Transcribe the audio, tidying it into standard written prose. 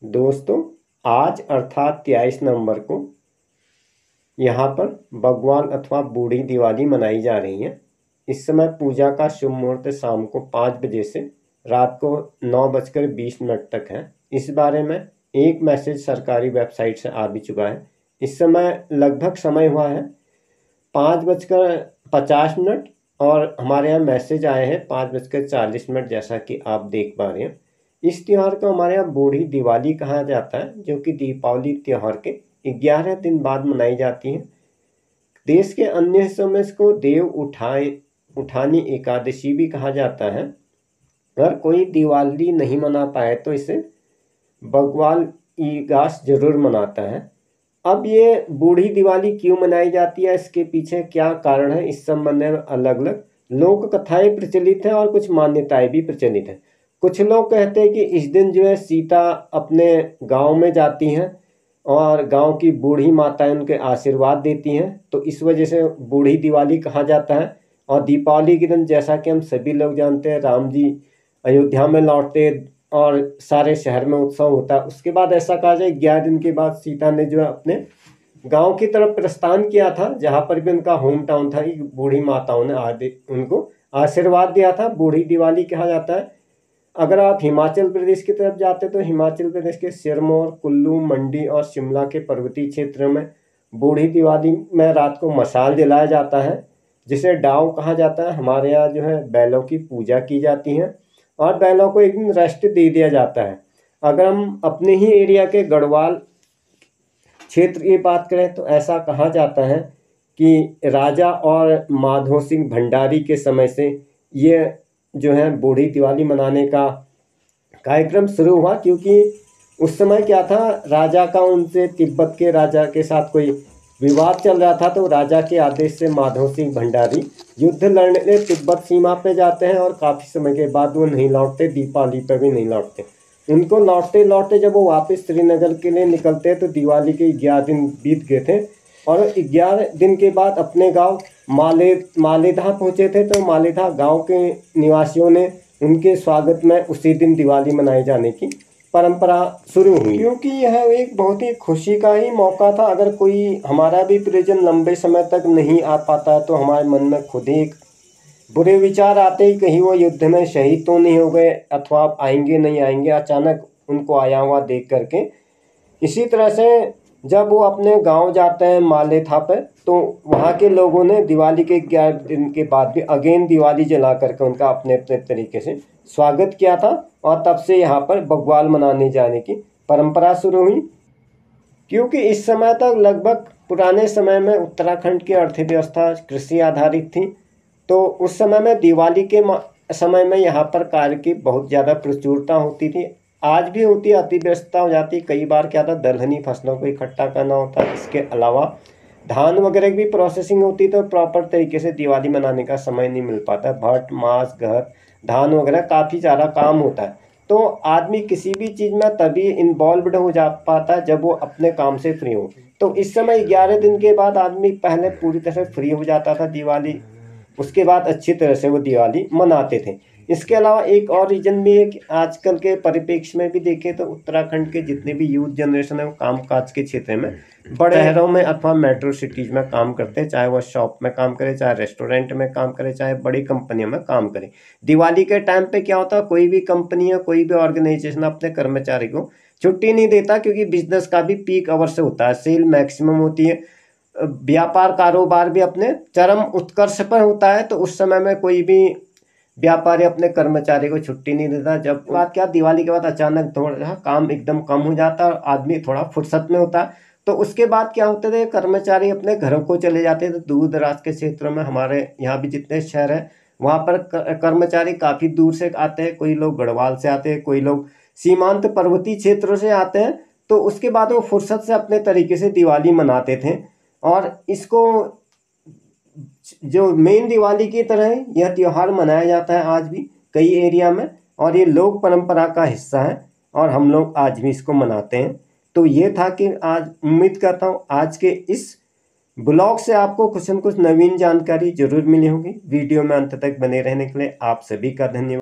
दोस्तों, आज अर्थात 23 नवंबर को यहाँ पर बग्वाल अथवा बूढ़ी दिवाली मनाई जा रही है। इस समय पूजा का शुभ मुहूर्त शाम को 5 बजे से रात को 9:20 तक है। इस बारे में एक मैसेज सरकारी वेबसाइट से आ भी चुका है। इस समय लगभग समय हुआ है 5:50 और हमारे यहाँ मैसेज आए हैं 5:40, जैसा कि आप देख पा रहे हैं। इस त्यौहार को हमारे यहाँ बूढ़ी दिवाली कहा जाता है, जो कि दीपावली त्यौहार के 11 दिन बाद मनाई जाती है। देश के अन्य हिस्सों में इसको देव उठानी एकादशी भी कहा जाता है। अगर कोई दिवाली नहीं मना पाए तो इसे बग्वाल ईगास जरूर मनाता है। अब ये बूढ़ी दिवाली क्यों मनाई जाती है, इसके पीछे क्या कारण है, इस संबंध में अलग अलग लोक कथाएं प्रचलित हैं और कुछ मान्यताएं भी प्रचलित हैं। कुछ लोग कहते हैं कि इस दिन जो है सीता अपने गांव में जाती हैं और गांव की बूढ़ी माताएं उनके आशीर्वाद देती हैं, तो इस वजह से बूढ़ी दिवाली कहा जाता है। और दीपावली के दिन जैसा कि हम सभी लोग जानते हैं, राम जी अयोध्या में लौटते और सारे शहर में उत्सव होता है। उसके बाद ऐसा कहा जाए 11 दिन के बाद सीता ने जो है अपने गांव की तरफ प्रस्थान किया था, जहां पर भी उनका होम टाउन था। बूढ़ी माताओं ने उनको आशीर्वाद दिया था, बूढ़ी दिवाली कहा जाता है। अगर आप हिमाचल प्रदेश की तरफ जाते तो हिमाचल प्रदेश के सिरमौर, कुल्लू, मंडी और शिमला के पर्वतीय क्षेत्रों में बूढ़ी दिवाली में रात को मशाल जलाया जाता है, जिसे डाव कहा जाता है। हमारे यहाँ जो है बैलों की पूजा की जाती है और बैलों को एक दिन रेस्ट दे दिया जाता है। अगर हम अपने ही एरिया के गढ़वाल क्षेत्र की बात करें तो ऐसा कहा जाता है कि राजा और माधो सिंह भंडारी के समय से ये जो है बूढ़ी दिवाली मनाने का कार्यक्रम शुरू हुआ, क्योंकि उस समय क्या था, राजा का उनसे तिब्बत के राजा के साथ कोई विवाद चल रहा था। तो राजा के आदेश से माधो सिंह भंडारी युद्ध लड़ने तिब्बत सीमा पे जाते हैं और काफ़ी समय के बाद वो नहीं लौटते, दीपावली पर भी नहीं लौटते। उनको लौटते लौटते जब वो वापस श्रीनगर के लिए निकलते तो दिवाली के 11 दिन बीत गए थे और 11 दिन के बाद अपने गांव मालेधा पहुंचे थे। तो मालेधा गांव के निवासियों ने उनके स्वागत में उसी दिन दिवाली मनाए जाने की परंपरा शुरू हुई, क्योंकि यह एक बहुत ही खुशी का ही मौका था। अगर कोई हमारा भी परिजन लंबे समय तक नहीं आ पाता है तो हमारे मन में खुद ही एक बुरे विचार आते ही, कहीं वो युद्ध में शहीद तो नहीं हो गए अथवा आएंगे नहीं आएंगे, अचानक उनको आया हुआ देख करके। इसी तरह से जब वो अपने गांव जाते हैं मालेथा पे, तो वहाँ के लोगों ने दिवाली के 11 दिन के बाद भी अगेन दिवाली जला करके उनका अपने अपने तरीके से स्वागत किया था। और तब से यहाँ पर बग्वाल मनाने जाने की परंपरा शुरू हुई, क्योंकि इस समय तक लगभग पुराने समय में उत्तराखंड की अर्थव्यवस्था कृषि आधारित थी। तो उस समय में दिवाली के समय में यहाँ पर कार्य की बहुत ज़्यादा प्रचुरता होती थी, आज भी होती है, अति व्यस्तता हो जाती है। कई बार क्या था, दलहनी फसलों को इकट्ठा करना होता है, इसके अलावा धान वगैरह की भी प्रोसेसिंग होती है, तो प्रॉपर तरीके से दिवाली मनाने का समय नहीं मिल पाता। भट्ट, मांस, घर, धान वगैरह काफ़ी ज़्यादा काम होता है। तो आदमी किसी भी चीज़ में तभी इन्वॉल्वड हो जा पाता है जब वो अपने काम से फ्री हो। तो इस समय 11 दिन के बाद आदमी पहले पूरी तरह फ्री हो जाता था दिवाली, उसके बाद अच्छी तरह से वो दिवाली मनाते थे। इसके अलावा एक और रीज़न भी है कि आजकल के परिप्रेक्ष्य में भी देखें तो उत्तराखंड के जितने भी यूथ जनरेशन है वो कामकाज के क्षेत्र में बड़े शहरों में अथवा मेट्रो सिटीज़ में काम करते हैं, चाहे वह शॉप में काम करे, चाहे रेस्टोरेंट में काम करे, चाहे बड़ी कंपनियों में काम करे। दिवाली के टाइम पे क्या होता है, कोई भी कंपनी या कोई भी ऑर्गेनाइजेशन अपने कर्मचारी को छुट्टी नहीं देता, क्योंकि बिजनेस का भी पीक आवर से होता है, सेल मैक्सिमम होती है, व्यापार कारोबार भी अपने चरम उत्कर्ष पर होता है। तो उस समय में कोई भी व्यापारी अपने कर्मचारी को छुट्टी नहीं देता। जब बात क्या, दिवाली के बाद अचानक थोड़ा काम एकदम कम हो जाता है और आदमी थोड़ा फुर्सत में होता है। तो उसके बाद क्या होते थे, कर्मचारी अपने घरों को चले जाते थे। दूर दराज के क्षेत्रों में, हमारे यहाँ भी जितने शहर हैं वहाँ पर कर्मचारी काफ़ी दूर से आते हैं। कोई लोग गढ़वाल से आते हैं, कोई लोग सीमांत पर्वतीय क्षेत्रों से आते हैं। तो उसके बाद वो फुर्सत से अपने तरीके से दिवाली मनाते थे और इसको जो मेन दिवाली की तरह यह त्यौहार मनाया जाता है आज भी कई एरिया में, और ये लोक परंपरा का हिस्सा है और हम लोग आज भी इसको मनाते हैं। तो ये था कि आज उम्मीद करता हूँ आज के इस ब्लॉग से आपको कुछ न कुछ नवीन जानकारी जरूर मिली होगी। वीडियो में अंत तक बने रहने के लिए आप सभी का धन्यवाद।